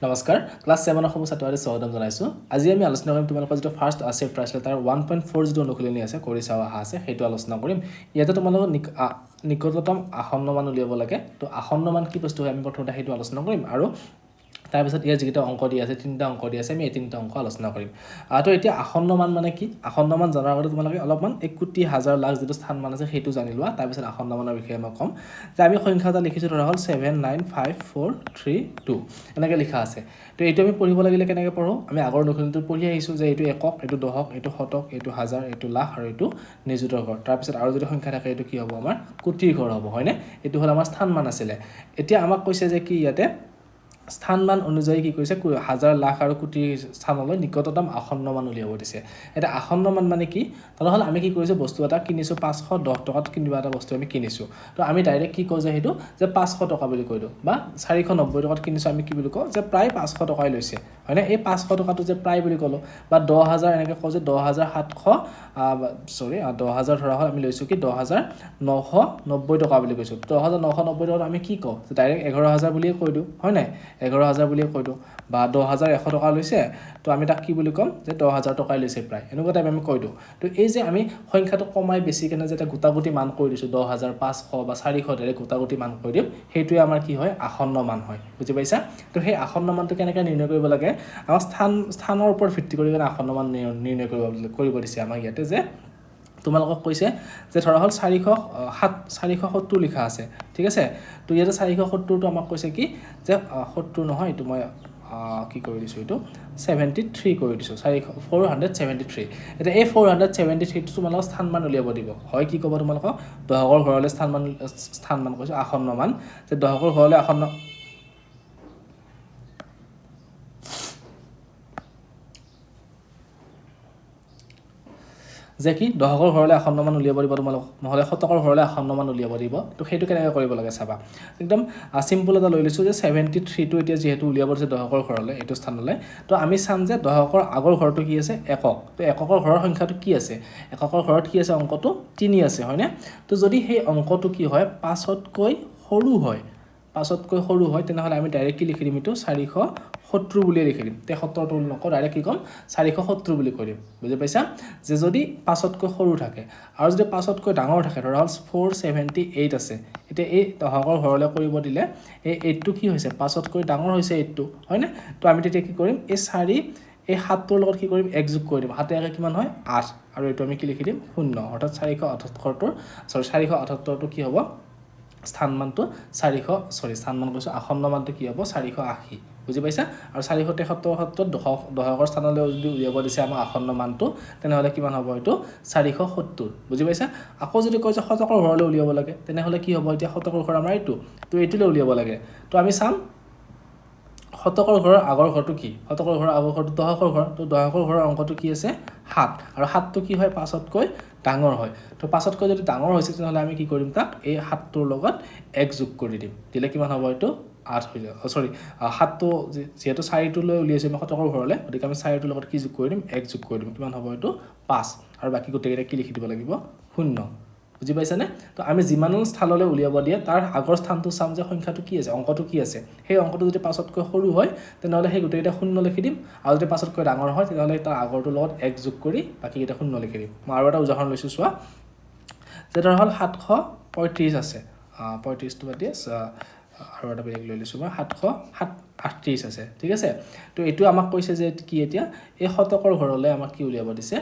নমস্কাৰ ক্লাস 7 ৰ সমস্ত ছাত্ৰলৈ স্বাগতম জনাইছো আজি আমি আলোচনা কৰিম তোমালোকৰ যেটো ফাৰ্স্ট SEBA ক্লাছ তাৰ 1.4 যেটো অনুকূলনী আছে কৰি চাও আহা আছে হেতু আলোচনা কৰিম ইয়াতে তোমালোকৰ নিকটতম আসন্ন মান উলিয়াব লাগে তো আসন্ন মান কি বস্তু হয় আমি প্ৰথমতে হেতু আলোচনা কৰিম আৰু তাৰ পিছত ইয়াৰ যিটা অংক দি আছে তিনটা অংক দি আছে আমি এই তিনটা অংক আলোচনা কৰিম তো এতিয়া আসন্ন মান মানে কি আসন্ন মান জানাৰ আগতে তোমালোকে অলপমান 1 কোটি হাজাৰ লাখ যেটো স্থান মান আছে হেতু জানি লোৱা তাৰ পিছত আসন্ন মানৰ বিষয়ে মই কম যে আমি সংখ্যা এটা লিখিছো ধৰা হল 795432 এনেকৈ লিখা আছে তো এইটো আমি পঢ়িব লাগিলে কেনেকৈ পঢ়ো আমি আগৰ অনুকূলনীটো পঢ়ি আহিছো যে এইটো একক এইটো দশক এইটো শতক এইটো হাজাৰ এইটো লাখ আৰু এইটো নিযুতৰ ঘৰ তাৰ পিছত আৰু যদি সংখ্যা থাকে এইটো কি হ'ব আমাৰ কোটিৰ ঘৰ হ'ব হয়নে এইটো হল আমাৰ স্থান মান আছিল এতিয়া আমাক কৈছে যে কি ইয়াতে স্থান মান অনুযায়ী কি কৈছে হাজাৰ লাখ আৰু কোটি স্থানলৈ নিকটতম আসন্ন মান উলিয়াব দিছে এটা আসন্ন মান মানে কি তাহলে আমি কি কৰিছো বস্তু এটা কিনিছো 510 টকাত কিনিবা এটা বস্তু আমি কিনিছো তো আমি ডাইৰেক্ট কি কওঁ যে হেতু যে 500 টকা বুলি কৈ দিও বা 490 টকাত কিনিছো আমি কি বুলি কওঁ যে প্ৰায় 500 টকাই লৈছে হয়নে এই 500 টকাটো যে প্ৰায় বুলি কলো বা 10000 এনেকৈ কওঁ যে 10700 সৰি 10000 ধৰা হল আমি লৈছো কি 10990 টকা বুলি কৈছো 10990 টকা আমি কি কওঁ যে ডাইৰেক্ট 11000 বুলি কৈ দিও হয় নাই 11000 বুলি কৈ দিও বা 10100 টকা লৈছে তো আমি তাক কি বুলি কম যে 10000 টকাই লৈছে প্ৰায় এনেকুৱা টাইপ আমি কৈ দিও তো এই যে আমি সংখ্যাটো কমাই বেছি কেনে যেটা গুটাগুটি মান কৈ দিছো 10500 বা 400 দৰে গুটাগুটি মান কৈ দিম হেতুৱে আমাৰ কি হয় আসন্ন মান হয় বুজি পাইছা তো সেই আসন্ন মানটো কেনেকৈ নিৰ্ণয় কৰিব লাগে আমাৰ স্থানৰ ওপৰত ভিত্তি কৰি কেনে আসন্ন মান নিৰ্ণয় কৰিব দিছে আমাক ইয়াতে যে তোমালোকক কৈছে যে ধৰা হল 470 লিখা আছে ঠিক আছে তো ইয়াতে 470 টো আমাক কৈছে কি যে 70 নহয় এটো মই কি কৰি দিছো এটো 73 কৰি দিছো 473 এটা এই 473 টো তোমালোক স্থান মান উলিয়াব দিব হয় কি ক'ব তোমালোক দহকৰ ঘৰলৈ স্থান মান কৈছো আসন্ন মান যে দহকৰ ঘৰলৈ আসন্ন যে কি দহকৰ ঘৰলৈ আসন্ন মান উলিয়াব দিব তোমালোক নহলে শতকৰ ঘৰলৈ আসন্ন মান উলিয়াব দিব তো হেতু কেনেকৈ কৰিব লাগে চাবা একদম সিম্পল এটা লৈ লৈছো যে 73 টো এতিয়া যেহেতু উলিয়াব দিছে দহকৰ ঘৰলৈ এটো স্থানলৈ তো আমি চাম যে দহকৰ আগৰ ঘৰটো কি আছে একক তো এককৰ ঘৰৰ সংখ্যাটো কি আছে এককৰ ঘৰত কি আছে অংকটো 3 আছে হয়নে তো যদি সেই অংকটো কি হয় 5তকৈ সৰু হয় 5তকৈ সৰু হয় তেনেহলে আমি ডাইৰেক্টলি লিখি দিম এটো 470 বুলি লিখি দিম তে 70 টো নকও ডাইৰেক্ট কি কম 470 বুলি কৈ দিম বুজি পাইছা যে যদি 5তকৈ সৰু থাকে আৰু যদি 5তকৈ ডাঙৰ থাকে ধৰা হল 478 আছে এতিয়া এই দহকৰ ঘৰলৈ কৰিব দিলে এই 8 টো কি হৈছে 5তকৈ ডাঙৰ হৈছে 8 টো হয় না তো আমি তেতিয়া কি কৰিম এই 4 এই 7 ৰ লগত কি কৰিম এক যোগ কৰি দিম হাতে আগে কিমান হয় 8 আৰু এটো আমি কি লিখি দিম 0 অৰ্থাৎ 478 টো কি হ'ব স্থান মানটো 400 স্থান মান কৈছো আসন্ন মানটো কি হ'ব 480 বুজি পাইছা আৰু 473 দহকৰ স্থানলৈ যদি উলিয়াব দিছে আমাৰ আসন্ন মানটো তেনেহলে কিমান হ'ব এটো 470 বুজি পাইছা আকৌ যদি কয় যে শতকৰ ঘৰলৈ উলিয়াব লাগে তেনেহলে কি হ'ব এতিয়া শতকৰ ঘৰ আমাৰ এইটো তো এইটোলৈ উলিয়াব লাগে তো আমি চাম শতকৰ ঘৰৰ আগৰ ঘৰটো কি শতকৰ ঘৰৰ আগৰ ঘৰটো দহকৰ ঘৰ তো দহকৰ ঘৰৰ অংকটো কি আছে 7 আৰু 7 টো কি হয় 5তকৈ ডাঙৰ হয় তো 5তকৈ যদি ডাঙৰ হৈছে তেনেহলে আমি কি কৰিম তাক এই 7 টোৰ লগত এক যোগ কৰি দিম দিলে কিমান হ'ব এটো 8 হৈ যাব সৰি 7 টো যেহেতু 4 টো লৈ উলিয়াইছে মই শতকৰ ঘৰলৈ গতিকে আমি 4 টোৰ লগত কি যোগ কৰি দিম এক যোগ কৰি দিম কিমান হ'ব এটো 5 আৰু বাকি গোটেইকেইটা কি লিখি দিব লাগিব 0 বুজি পাইছা নে তো আমি যিমান স্থানলৈ উলিয়াব দিয়ে তাৰ আগৰ স্থানটো চাম যে সংখ্যাটো কি আছে অংকটো কি আছে সেই অংকটো যদি 5তকৈ সৰু হয় তেনেহলে সেই গোটেইকেইটা 0 লিখি দিম আৰু যদি 5তকৈ ডাঙৰ হয় তেনেহলে তাৰ আগৰটো লগত এক যোগ কৰি বাকিকেইটা 0 লিখি দিম মই আৰু এটা উদাহৰণ লৈছো চোৱা যে ধৰা হল 735 আছে 35 টো বাদ আৰু এটা বেলেগ লৈ লৈছো মই 738 আছে ঠিক আছে তো এটো আমাক কৈছে যে কি এতিয়া এই শতকৰ ঘৰলৈ আমাক কি উলিয়াব দিছে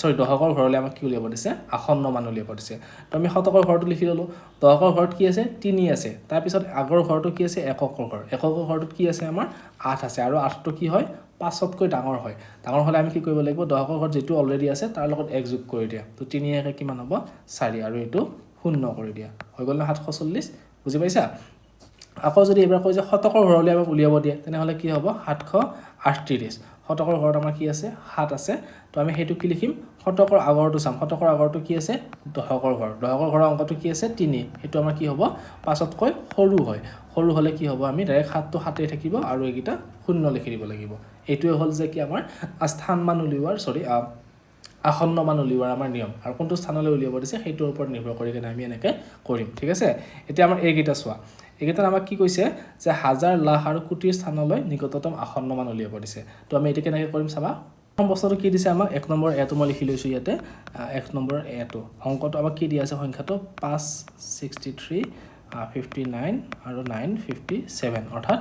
সৰি দহকৰ ঘৰলৈ আমাক কি উলিয়াব দিছে আসন্ন মান উলিয়াব দিছে তো আমি শতকৰ ঘৰটো লিখি ললো দহকৰ ঘৰত কি আছে 3 আছে তাৰ পিছত আগৰ ঘৰটো কি আছে এককৰ ঘৰ এককৰ ঘৰটোত কি আছে আমাৰ 8 আছে আৰু 8 টো কি হয় 5তকৈ ডাঙৰ হয় ডাঙৰ হলে আমি কি কৰিব লাগিব দহকৰ ঘৰত যেটো অলৰেডি আছে তাৰ লগত এক যোগ কৰি দিয়া তো 3 একে কিমান হ'ব 4 আৰু এটো 0 কৰি দিয়া হৈ গল না 740 বুজি পাইছা আকৌ যদি এবাৰ কয় যে শতকৰ ঘৰলৈ আমাক উলিয়াব দিয়ে তেনেহলে কি হ'ব 738 শতকৰ ঘৰত আমাৰ কি আছে 7 আছে তো আমি হেতু কি লিখিম শতকৰ আগৰটো চাম শতকৰ আগৰটো কি আছে দহকৰ ঘৰৰ অংকটো কি আছে 3 হেতু আমাৰ কি হ'ব 5তকৈ সৰু হয় সৰু হলে কি হ'ব আমি ডাইৰেক্ট 7 টো 7 থাকিব আৰু এইকিটা 0 লিখি দিব লাগিব এইটোৱে হল যে কি আমাৰ স্থান মান উলিওৱাৰ আসন্ন মান উলিওৱাৰ আমাৰ নিয়ম আৰু কোনটো স্থানলৈ উলিয়াব দিছে সেইটোৰ ওপৰত নিৰ্ভৰ কৰি কেনে আমি এনেকৈ কৰিম ঠিক আছে এতিয়া আমাৰ এইকিটা চোৱা এইকেইটাত আমাক কি কৈছে যে হাজাৰ লাখ আৰু কোটিৰ স্থানলৈ নিকটতম আসন্ন মান উলিয়াব দিছে তো আমি এটা কেনেকৈ কৰিম চাবা প্ৰথম বস্তুটো কি দিছে আমাক 1 নম্বৰ এটো মই লিখি লৈছো ইয়াতে 1 নম্বৰ এটো অংকটো আমাক কি দিয়া আছে সংখ্যাটো 563 59 আৰু 957 অৰ্থাৎ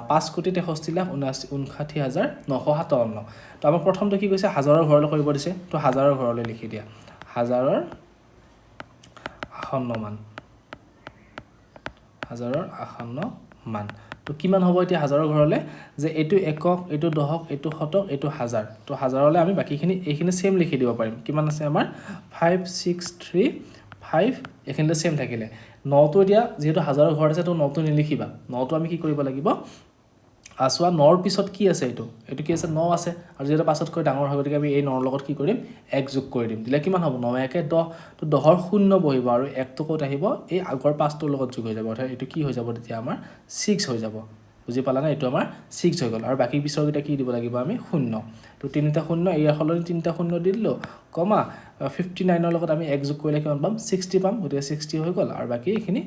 5,63,59,957 তো আমাক প্ৰথমটো কি কৈছে হাজাৰৰ ঘৰলৈ কৰিব দিছে তো হাজাৰৰ ঘৰলৈ লিখি দিয়া হাজাৰৰ আসন্ন মান তো কিমান হ'ব এতিয়া হাজাৰৰ ঘৰলৈ যে এইটো একক এইটো দশক এইটো শতক এইটো হাজাৰ তো হাজাৰলৈ আমি বাকিখিনি এইখিনি সেম লিখি দিব পাৰিম কিমান আছে আমাৰ 5635 এইখিনিতে সেম থাকিলে 9 টো এতিয়া যেহেতু হাজাৰৰ ঘৰ আছে তো 9 টো নিলিখিবা 9 টো আমি কি কৰিব লাগিব আসোৱা 9 ৰ পিছত কি আছে এইটো কি আছে 9 আছে আৰু যেটা পাছতকৈ ডাঙৰ হয় গতিকে আমি এই 9 ৰ লগত কি কৰিম 1 যোগ কৰি দিম দিলে কিমান হ'ব 9 1 10 তো 10 ৰ 0 বহিব আৰু 1 টো ক'ত আহিব এই আগৰ 5 টোৰ লগত যোগ হৈ যাব অৰ্থাৎ এইটো কি হৈ যাব তেতিয়া আমাৰ 6 হৈ যাব বুজি পালা না এইটো আমাৰ 6 হৈ গ'ল আৰু বাকি পিছৰ কিটা কি দিব লাগিব আমি 0 তো তিনিটা 0 এই হলনি তিনিটা 0 দি দিলো কমা 59 ৰ লগত আমি 1 যোগ কৰিলে কিমান পাম 60 পাম গতিকে 60 হৈ গ'ল আৰু বাকি এইখিনি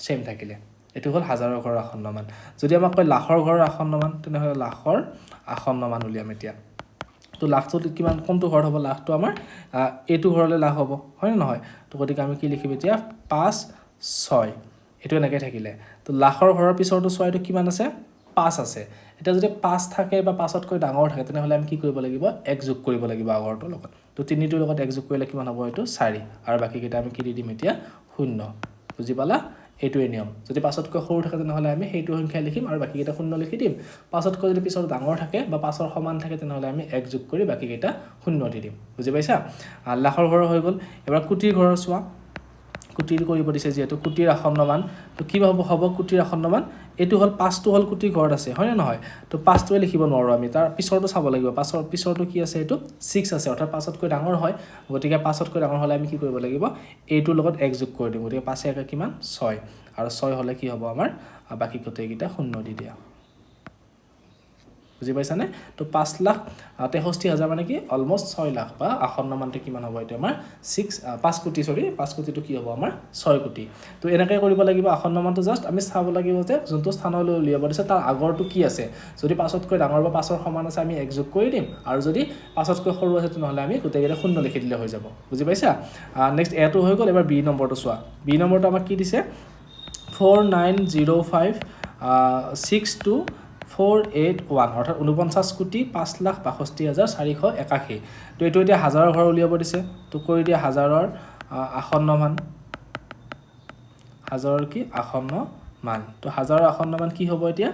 সেম থাকিলে এটো হল হাজাৰৰ ঘৰৰ আসন্ন মান যদি আমাক কয় লাখৰ ঘৰৰ আসন্ন মান তেনেহলে লাখৰ আসন্ন মান উলিয়াম এতিয়া তো লাখটো কিমান কোনটো ঘৰ হ'ব লাখটো আমাৰ এটো ঘৰলৈ লাখ হ'ব হয় না নহয় তো গতিকে আমি কি লিখিম এতিয়া 5 6 এটো এনেকৈ থাকিলে তো লাখৰ ঘৰৰ পিছৰটো 6 টো কিমান আছে 5 আছে এটা যদি 5 থাকে বা 5তকৈ ডাঙৰ থাকে তেনেহলে আমি কি কৰিব লাগিব 1 যোগ কৰিব লাগিব আগৰটোৰ লগত তো তিনিটোৰ লগত 1 যোগ কৰিলে কিমান হ'ব এটো 4 আৰু বাকি কেইটা আমি কি দি দিম এতিয়া 0 বুজি পালা এইটোৱে নিয়ম যদি পাছতকৈ সৰু থাকে তেনেহলে আমি সেইটো সংখ্যা লিখিম আৰু বাকি কেইটা 0 লিখি দিম পাছতকৈ যদি পিছৰ ডাঙৰ থাকে বা পাছৰ সমান থাকে তেনেহলে আমি 1 যোগ কৰি বাকি কেইটা 0 দি দিম বুজি পাইছা লাখৰ ঘৰ হৈ গ'ল এবাৰ কোটিৰ ঘৰ চোৱা কোটিৰ কৰিব দিছে যেহেতু কোটিৰ আসন্ন মান তো কি হ'ব কোটিৰ আসন্ন মান এটো হল 5 টো হল কোটিৰ ঘৰত আছে হয় না নহয় তো 5 টোৱে লিখিব নোৱাৰো আমি তাৰ পিছৰটো চাব লাগিব পিছৰটো কি আছে এটো 6 আছে অৰ্থাৎ 5তকৈ ডাঙৰ হয় গতিকে 5তকৈ ডাঙৰ হলে আমি কি কৰিব লাগিব এইটোৰ লগত 1 যোগ কৰি দিম গতিকে 5 একা কিমান 6 আৰু 6 হলে কি হ'ব আমাৰ বাকি গোটেইকিটা 0 দি দিয়া বুজি পাইছা নে তো 5,63,000 মানে কি অলমোস্ট 6 লাখ বা আসন্ন মানটো কিমান হ'ব এটা আমাৰ 5 কোটি 5 কোটিটো কি হ'ব আমাৰ 6 কোটি তো এনেকৈ কৰিব লাগিব আসন্ন মানটো জাস্ট আমি চাব লাগিব যে যোনটো স্থানলৈ উলিয়াব দিছে তাৰ আগৰটো কি আছে যদি 5তকৈ ডাঙৰ বা 5ৰ সমান আছে আমি 1 যোগ কৰি দিম আৰু যদি 5তকৈ সৰু আছে তেনেহলে আমি গোটেইকেইটা 0 লিখি দিলে হৈ যাব বুজি পাইছা নেক্সট এটো হৈ গ'ল এবাৰ বি নম্বৰটো চোৱা বি নম্বৰটো আমাক কি দিছে 4905 62481 অৰ্থাৎ 49 কোটি 5,62,481 তো এইটো এতিয়া হাজাৰৰ ঘৰ উলিয়াব দিছে তো কৰি দিয়া হাজাৰৰ আসন্ন মান হাজাৰৰ কি আসন্ন মান তো হাজাৰৰ আসন্ন মান কি হ'ব এতিয়া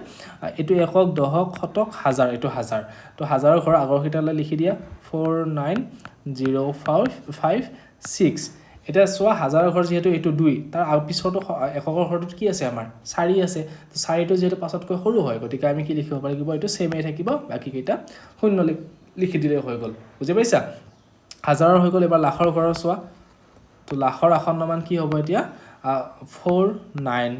এটো একক দশক শতক হাজাৰ এটো হাজাৰ তো হাজাৰৰ ঘৰ আগৰ কিটালৈ লিখি দিয়া 49056 এটা চোৱা হাজাৰৰ ঘৰ যেহেতু এইটো 2 তাৰ পিছৰটো এককৰ ঘৰটোত কি আছে আমাৰ 4 আছে তো 4টো যেহেতু পাছতকৈ সৰু হয় গতিকে আমি কি লিখিব পাৰিব এইটো সেমে থাকিব বাকি কেইটা 0 লিখি দিলে হৈ গ'ল বুজি পাইছা হাজাৰৰ হৈ গ'ল এবাৰ লাখৰ ঘৰ চোৱা তো লাখৰ আসন্ন মান কি হ'ব এতিয়া 49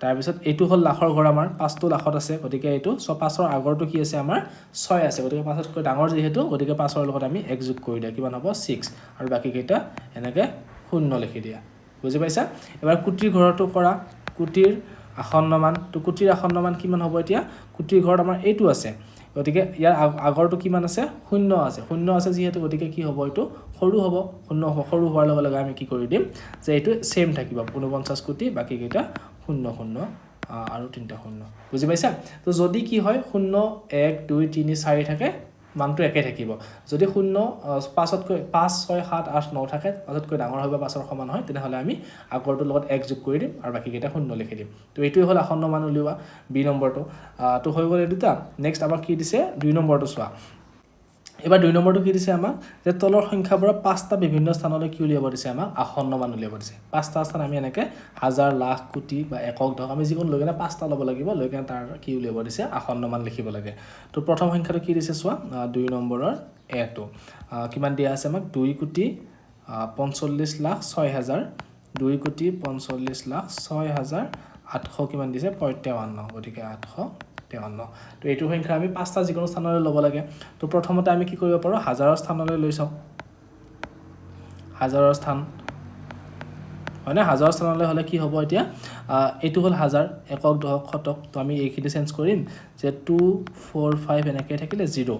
তাৰ পিছত এইটো হল লাখৰ ঘৰ আমাৰ 5টো লাখত আছে গতিকে এইটো 5ৰ আগৰটো কি আছে আমাৰ 6 আছে গতিকে 5তকৈ ডাঙৰ যেহেতু গতিকে 5ৰ লগত আমি 1 যোগ কৰি দিয়া কিমান হ'ব 6 আৰু বাকি কেইটা এনেকৈ 0 লিখি দিয়া বুজি পাইছা এবাৰ কোটিৰ ঘৰটো কৰা কোটিৰ আসন্ন মান তো কোটিৰ আসন্ন মান কিমান হ'ব এতিয়া কোটিৰ ঘৰত আমাৰ এইটো আছে গতিকে ইয়াৰ আগৰটো কিমান আছে 0 আছে যেহেতু গতিকে কি হ'ব এইটো সৰু হ'ব 0 সৰু হোৱাৰ লগে লগে আমি কি কৰি দিম যে এইটো সেম থাকিব 49 কোটি বাকি কেইটা 0 আৰু 3টা 0 বুজি পাইছা তো যদি কি হয় 0 1 2 3 4 থাকে মানটো একে থাকিব যদি 0 5তকৈ 5 6 7 8 9 থাকে 5তকৈ ডাঙৰ হয় বা 5ৰ সমান হয় তেনেহলে আমি আগৰটোৰ লগত 1 যোগ কৰি দিম আৰু বাকি কেইটা 0 লিখি দিম তো এইটোই হল আসন্ন মান উলিওৱা বি নম্বৰটো তো হৈ গ'ল দুটা নেক্সট আমাক কি দিছে 2 নম্বৰটো চোৱা এবাৰ 2 নম্বৰটো কি দিছে আমাক যে তলৰ সংখ্যাবোৰ 5টা বিভিন্ন স্থানলৈ কি উলিয়াব দিছে আমাক আসন্ন মান উলিয়াব দিছে 5টা স্থান আমি এনেকৈ হাজাৰ লাখ কোটি বা একক ধৰক আমি যিকোনো লৈ কেনে 5টা ল'ব লাগিব লৈ কেনে তাৰ কি উলিয়াব দিছে আসন্ন মান লিখিব লাগে তো প্ৰথম সংখ্যাটো কি দিছে চোৱা 2 নম্বৰৰ এটো কিমান দিয়া আছে আমাক 2 কোটি 45 লাখ 6,000 2 কোটি 45 লাখ 6,800 কিমান দিছে 55 গতিকে 853 তো এইটো সংখ্যা আমি 5টা যিকোনো স্থানলৈ ল'ব লাগে তো প্ৰথমতে আমি কি কৰিব পাৰো হাজাৰৰ স্থানলৈ লৈ চাও হাজাৰৰ স্থান হয়নে হাজাৰৰ স্থানলৈ হলে কি হ'ব এতিয়া এইটো হল হাজাৰ একক দশক শতক তো আমি এইখিনি চেঞ্জ কৰিম যে 2 4 5 এনেকৈ থাকিলে 0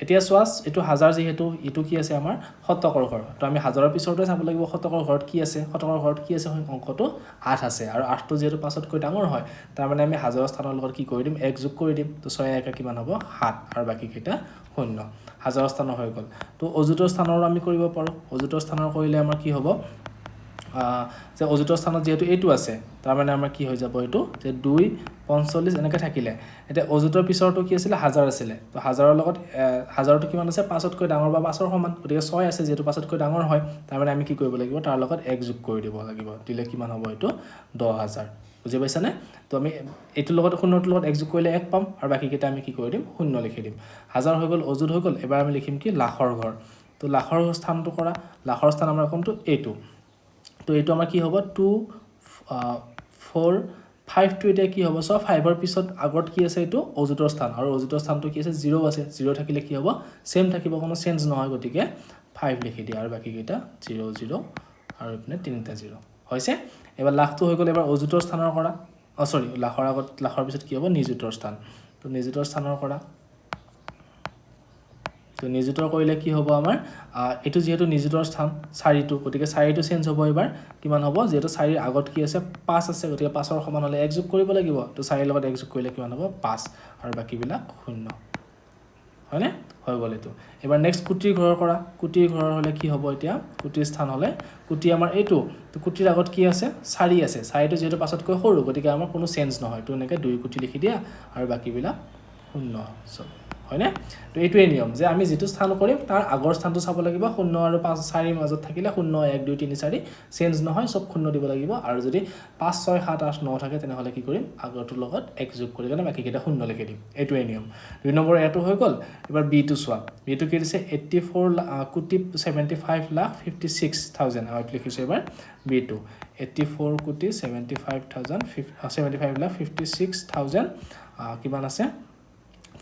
এতিয়া চোৱা এটো হাজাৰ যেহেতু ইটো কি আছে আমাৰ শতকৰ ঘৰ তো আমি হাজাৰৰ পিছৰতে চাব লাগিব শতকৰ ঘৰত কি আছে শতকৰ ঘৰত কি আছে অংকটো 8 আছে আৰু 8 টো যেহেতু পাছতকৈ ডাঙৰ হয় তাৰ মানে আমি হাজাৰৰ স্থানৰ লগত কি কৰি দিম 1 যোগ কৰি দিম তো 6 1 কিমান হ'ব 7 আৰু বাকি কেইটা শূন্য হাজাৰৰ স্থানৰ হৈ গল তো অযুতৰ স্থানৰ আমি কৰিব পাৰো অযুতৰ স্থানৰ কৰিলে আমাৰ কি হ'ব যে অযুতৰ স্থানত যেহেতু এইটো আছে তাৰ মানে আমাৰ কি হৈ যাব এইটো যে 2 45 এনেকৈ থাকিলে এটা অযুতৰ পিছৰটো কি আছিল হাজাৰ আছিল তো হাজাৰৰ লগত হাজাৰটো কিমান আছে 5তকৈ ডাঙৰ বা 5ৰ সমান গতিকে 6 আছে যেহেতু 5তকৈ ডাঙৰ হয় তাৰ মানে আমি কি কৰিব লাগিব তাৰ লগত 1 যোগ কৰি দিব লাগিব দিলে কিমান হ'ব এইটো 10000 বুজি পাইছা নে তো আমি এইটোৰ লগত শূন্যটোৰ লগত 1 যোগ কৰিলে 1 পাম আৰু বাকি কেইটা আমি কি কৰি দিম শূন্য লিখি দিম হাজাৰ হৈ গল অযুত হৈ গল এবাৰ আমি লিখিম কি লাখৰ ঘৰ তো লাখৰ স্থানটো কৰা লাখৰ স্থান আমাৰ কোনটো এইটো তো এইটো আমাৰ কি হ'ব 2 4 5 টো এটা কি হ'ব সো 5 ৰ পিছত আগত কি আছে এইটো অযুতৰ স্থান আৰু অযুতৰ স্থানটো কি আছে 0 আছে 0 থাকিলে কি হ'ব সেম থাকিব কোনো চেঞ্জ নহয় গতিকে 5 লিখি দিয়া আৰু বাকি কেইটা 0 0 আৰু ইপিনে তিনিটা 0 হৈছে এবাৰ লাখটো হৈ গল এবাৰ অযুতৰ স্থানৰ কৰা সৰি লাখৰ আগত লাখৰ পিছত কি হ'ব নিযুতৰ স্থান তো নিযুতৰ স্থানৰ কৰা তো নিযুতৰ কৰিলে কি হ'ব আমাৰ এটো যেহেতু নিযুতৰ স্থান 4 টো গতিকে 4 টো চেঞ্জ হ'ব এবাৰ কিমান হ'ব যেহেতু 4 ৰ আগত কি আছে 5 আছে গতিকে 5ৰ সমান হলে 1 যোগ কৰিব লাগিব তো 4 ৰ লগত 1 যোগ কৰিলে কিমান হ'ব 5 আৰু বাকি বিলাক শূন্য হয়নে হৈ গল এটো এবাৰ নেক্সট কুটিৰ ঘৰৰ কৰা কুটিৰ ঘৰৰ হলে কি হ'ব এতিয়া কুটিৰ স্থান হলে কুটি আমাৰ এইটো তো কুটিৰ আগত কি আছে 4 আছে 4 টো যেহেতু 5তকৈ সৰু গতিকে আমাৰ কোনো চেঞ্জ নহয় তো এনেকৈ 2 কুটি লিখি দিয়া আৰু বাকি বিলাক শূন্য হয়নে তো এইটোৱে নিয়ম যে আমি যেটো স্থান কৰিম তাৰ আগৰ স্থানটো চাব লাগিব 0 আৰু 5 4 ৰ মাজত থাকিলে 0 1 2 3 4 চেঞ্জ নহয় সব শূন্য দিব লাগিব আৰু যদি 5 6 7 8 9 থাকে তেনেহলে কি কৰিম আগৰটোৰ লগত 1 যোগ কৰি কেনে বাকি কেইটা শূন্য লিখি দিম এইটোৱে নিয়ম 2 নম্বৰ এটো হৈ গল এবাৰ বি টো চোৱা বি টো কি দিছে 84 কোটি 75 লাখ 56000 আৰু লিখিছো এবাৰ বি টো 84 কোটি 75 লাখ 56000 কিমান আছে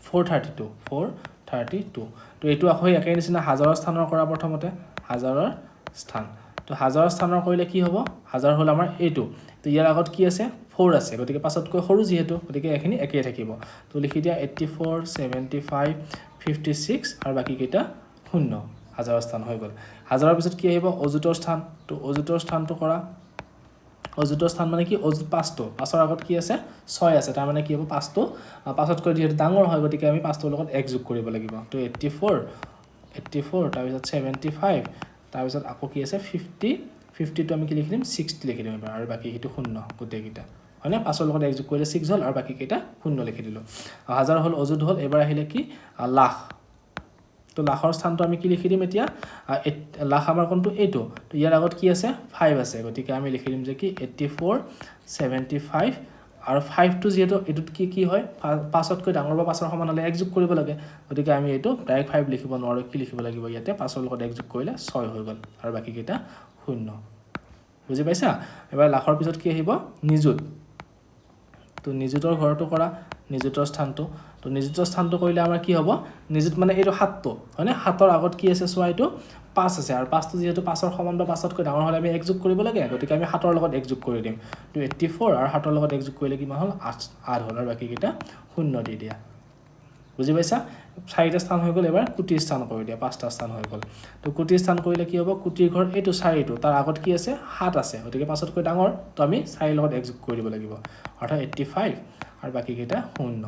432 তো এইটো আকৌ একেই নিচিনা হাজাৰৰ স্থানৰ কৰা প্ৰথমতে হাজাৰৰ স্থান তো হাজাৰৰ স্থানৰ কৰিলে কি হ'ব হাজাৰ হল আমাৰ এইটো তো ইয়াৰ আগত কি আছে 4 আছে গতিকে পাছতকৈ সৰু যেহেতু গতিকে এখিনি একেই থাকিব তো লিখি দিয়া 84 75 56 আৰু বাকি কেইটা শূন্য হাজাৰৰ স্থান হৈ গল হাজাৰৰ পিছত কি আহিব অযুতৰ স্থান তো অযুতৰ স্থানটো কৰা অযুতৰ স্থান মানে কি অযুত 5 টো 5ৰ আগত কি আছে 6 আছে তাৰ মানে কি হ'ব 5 টো 5তকৈ যেহেতু ডাঙৰ হয় গতিকে আমি 5 টোৰ লগত 1 যোগ কৰিব লাগিব তো 84 তাৰ পিছত 75 তাৰ পিছত আকৌ কি আছে 50 টো আমি কি লিখি দিম 60 লিখি দিম আৰু বাকি কিটো শূন্য গোটেই কিটা হয়নে 5ৰ লগত 1 যোগ কৰিলে 6 হল আৰু বাকি কেইটা শূন্য লিখি দিলো হাজাৰ হল অযুত হল এবাৰ আহিলে কি লাখ তো লাখৰ স্থানটো আমি কি লিখি দিম এতিয়া লাখ আমাৰ কোনটো এইটো তো ইয়াৰ আগত কি আছে 5 আছে গতিকে আমি লিখি দিম যে কি 84 75 আৰু 5 টো যেহেতু এটুত কি হয় 5তকৈ ডাঙৰ বা 5ৰ সমান হলে 1 যোগ কৰিব লাগে গতিকে আমি এইটো ডাইৰেক্ট 5 লিখিব নোৱাৰো কি লিখিব লাগিব ইয়াতে 5ৰ লগত 1 যোগ কৰিলে 6 হৈ গল আৰু বাকি কেইটা শূন্য বুজি পাইছা এবাৰ লাখৰ পিছত কি আহিব নিযুত তো নিযুতৰ ঘৰটো কৰা নিযুতৰ স্থানটো তো নিযুতৰ স্থানটো কৰিলে আমাৰ কি হ'ব নিযুত মানে এইটো 7 টো হয়নে 7ৰ আগত কি আছে চোৱা এইটো 5 আছে আৰু 5 টো যেহেতু 5ৰ সমান বা 5তকৈ ডাঙৰ হলে আমি 1 যোগ কৰিব লাগে গতিকে আমি 7ৰ লগত 1 যোগ কৰি দিম তো 84 আৰু 7ৰ লগত 1 যোগ কৰিলে কিমান হল 8 হল আৰু বাকি কেইটা শূন্য দি দিয়া বুজি পাইছা 4টা স্থান হৈ গল এবাৰ কুটিৰ স্থান কৰি দিয়া 5টা স্থান হৈ গল তো কুটিৰ স্থান কৰিলে কি হ'ব কুটিৰ ঘৰ এইটো 4 টো তাৰ আগত কি আছে 7 আছে গতিকে 5তকৈ ডাঙৰ তো আমি 4ৰ লগত 1 যোগ কৰি দিব লাগিব অৰ্থাৎ 85 আৰু বাকি কেইটা শূন্য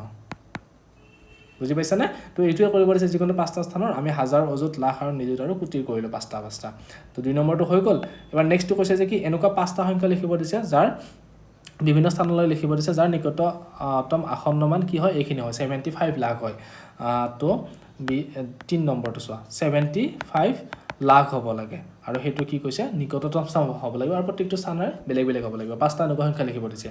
বুজি পাইছা নে তো এইটোৱে কৰিব দিছে যিকোনো 5টা স্থানৰ আমি হাজাৰ অযুত লাখ আৰু নিযুত আৰু কুটিৰ কৰিলো 5টা তো 2 নম্বৰটো হৈ গল এবাৰ নেক্সটটো কৈছে যে কি এনেকুৱা 5টা সংখ্যা লিখিব দিছে যাৰ বিভিন্ন স্থানলৈ লিখিব দিছে যাৰ নিকটতম আসন্ন মান কি হয় এইখিনি হয় 75 লাখ হয় তো 3 নম্বৰটো চোৱা 75 লাখ হ'ব লাগে আৰু হেতু কি কৈছে নিকটতম স্থান হ'ব লাগিব আৰু প্ৰত্যেকটো স্থানৰ বেলেগ বেলেগ হ'ব লাগিব 5টা এনেকুৱা সংখ্যা লিখিব দিছে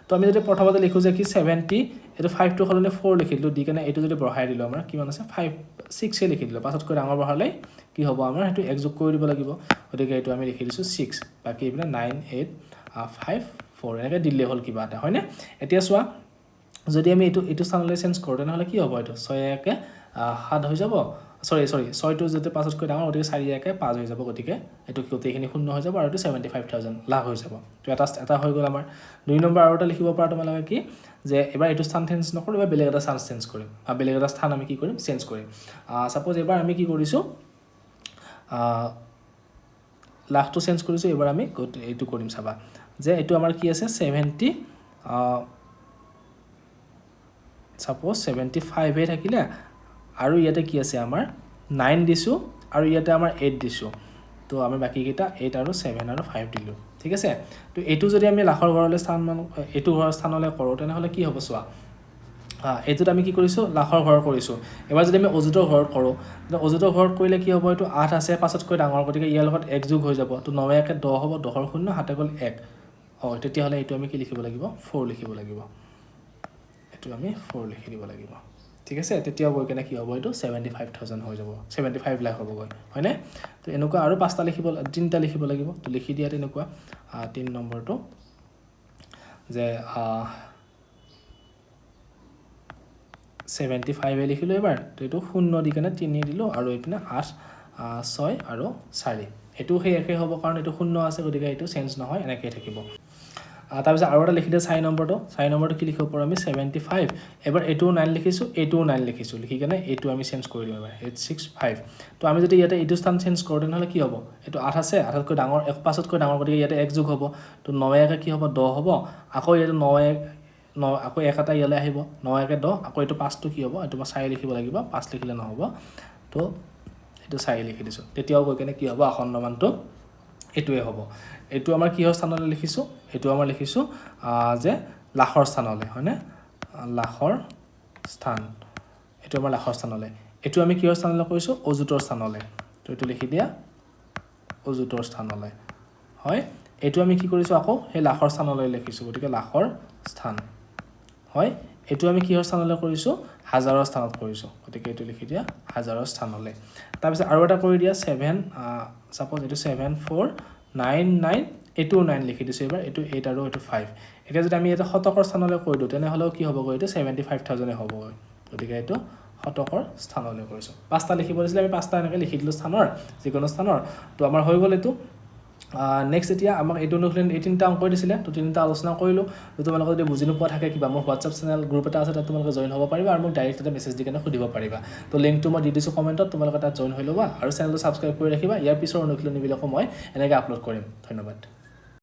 তো আমি যদি প্ৰথমতে লিখো যে কি 70 এটো 5 টো হলনে 4 লিখি দিলো দি কেনে এটো যদি বঢ়াই দিলো আমাৰ কিমান আছে 6 এ লিখি দিলো পাছতকৈ ডাঙৰ বঢ়ালে কি হ'ব আমাৰ হেতু এক যোগ কৰি দিব লাগিব গতিকে এটো আমি লিখি দিছো 6 বাকি ইপিনে 9 8 5 4 এনেকৈ দিলে হল কিবা এটা হয়নে এতিয়া চোৱা যদি আমি এটো স্থানলৈ চেঞ্জ কৰো তেনেহলে কি হ'ব এটো 6 1 7 হৈ যাব সৰি 6টো যদি 5তকৈ ডাঙৰ গতিকে 4 একে 5 হৈ যাব গতিকে এটো গোটেইখিনি শূন্য হৈ যাব আৰু এটো 75000 লাভ হৈ যাব তো এটা হৈ গ'ল আমাৰ 2 নম্বৰ আৰু এটা লিখিব পৰা তোমালোকে কি যে এবাৰ এটো স্থান চেঞ্জ নকৰো এবাৰ বেলেগ এটা স্থান চেঞ্জ কৰিম আৰু বেলেগ এটা স্থান আমি কি কৰিম চেঞ্জ কৰিম সাপোজ এবাৰ আমি কি কৰিছো লাখটো চেঞ্জ কৰিছো এবাৰ আমি এইটো কৰিম চাবা যে এটো আমাৰ কি আছে 70 সাপোজ 75 হে থাকিলে আৰু ইয়াতে কি আছে আমাৰ 9 দিছো আৰু ইয়াতে আমাৰ 8 দিছো তো আমি বাকি কিটা 8 আৰু 7 আৰু 5 দিলো ঠিক আছে তো এটো যদি আমি লাখৰ ঘৰলৈ স্থান এটো ঘৰৰ স্থানলৈ কৰো তেনে হলে কি হ'ব সোৱা এটোত আমি কি কৰিছো লাখৰ ঘৰ কৰিছো এবাৰ যদি আমি অযুতৰ ঘৰত কৰো তেতিয়া অযুতৰ ঘৰত কৰিলে কি হ'ব এটো 8 আছে 5তকৈ ডাঙৰ গতিকে ইয়াৰ লগত 1 যোগ হৈ যাব তো 9 একে 10 হ'ব 10 ৰ শূন্য হাতে গল 1 তেতিয়া হলে এটো আমি কি লিখিব লাগিব 4 লিখিব লাগিব এটো আমি 4 লিখি দিব লাগিব ঠিক আছে তেতিয়া গৈ কেনে কি হ'ব এটো 75000 হৈ যাব 75 লাখ হ'ব গৈ হয়নে তো এনেকুৱা আৰু পাঁচটা লিখিব তিনটা লিখিব লাগিব তো লিখি দিয়া তেনেকুৱা 3 নম্বৰটো যে 75 এ লিখিলো এবাৰ তো এটো শূন্য দি কেনে 3 দিলো আৰু এপিনে 8 6 আৰু 4 এটো হে একে হ'ব কাৰণ এটো শূন্য আছে গতিকে এটো চেঞ্জ নহয় এনেকৈ থাকিব তাৰ পিছত আৰু এটা লিখি দে 4 নম্বৰটো কি লিখিব পাৰো আমি 75 এবাৰ এটো 9 লিখিছো এটো 9 লিখিছো লিখি কেনে এটো আমি চেঞ্জ কৰি দিম এবাৰ 865 তো আমি যদি ইয়াতে এটো স্থান চেঞ্জ কৰো তেনহলে কি হ'ব এটো 8 আছে 8তকৈ ডাঙৰ 5তকৈ ডাঙৰ গতিকে ইয়াতে 1 যোগ হ'ব তো 9 একে কি হ'ব 10 হ'ব আকৌ ইয়াতে 9 আকৌ এক এটা ইয়ালে আহিব 9 একে 10 আকৌ এটো 5 টো কি হ'ব এটো 4 লিখিব লাগিব 5 লিখিলে নহব তো এটো 4 লিখি দিছো তেতিয়াও গৈ কেনে কি হ'ব আসন্ন মানটো এটোৱে হ'ব এটো আমাৰ কিহৰ স্থানলৈ লিখিছো এটো আমাৰ লিখিছো যে লাখৰ স্থানলৈ হয়নে লাখৰ স্থান এটো আমাৰ লাখৰ স্থানলৈ এটো আমি কিহৰ স্থানলৈ কৈছো অযুতৰ স্থানলৈ তো এটো লিখি দিয়া অযুতৰ স্থানলৈ হয় এটো আমি কি কৰিছো আকৌ হে লাখৰ স্থানলৈ লিখিছো গতিকে লাখৰ স্থান হয় এটো আমি কিহৰ স্থানলৈ কৰিছো হাজাৰৰ স্থানত কৰিছো গতিকে এটো লিখি দিয়া হাজাৰৰ স্থানলৈ তাৰ পিছত আৰু এটা কৰি দিয়া 7 সাপোজ এটো 7499 এটো 9 লিখি দিছো এবাৰ এটো 8 আৰু এটো 5 এতিয়া যদি আমি এটা শতকৰ স্থানলৈ কৰি দিও তেনে হলেও কি হ'ব গৈ এটো 75000 এ হ'ব গতিকে এটো শতকৰ স্থানলৈ কৰিছো পাঁচটা লিখিব দিছিলে আমি পাঁচটা এনেকৈ লিখি দিলো স্থানৰ যিকোনো স্থানৰ তো আমাৰ হৈ গ'ল এটো নেক্সট এতিয়া আমাক এটো নখলেন 18টা অংক দিছিলে তো তিনিটা আলোচনা কৰিলো তো তোমালোকে যদি বুজি নোপোৱা থাকে কিবা মোৰ WhatsApp চেনেল গ্ৰুপ এটা আছে তাত তোমালোকে জয়েন হ'ব পাৰিবা আৰু মোক ডাইৰেক্ট এটা মেছেজ দি কেনে সুধিব পাৰিবা তো লিংকটো মই দি দিছো কমেন্টত তোমালোকে তাত জয়েন হৈ ল'বা আৰু চেনেলটো সাবস্ক্ৰাইব কৰি ৰাখিবা ইয়াৰ পিছৰ অনুশীলনীবিলাকো মই এনেকৈ আপলোড কৰিম ধন্যবাদ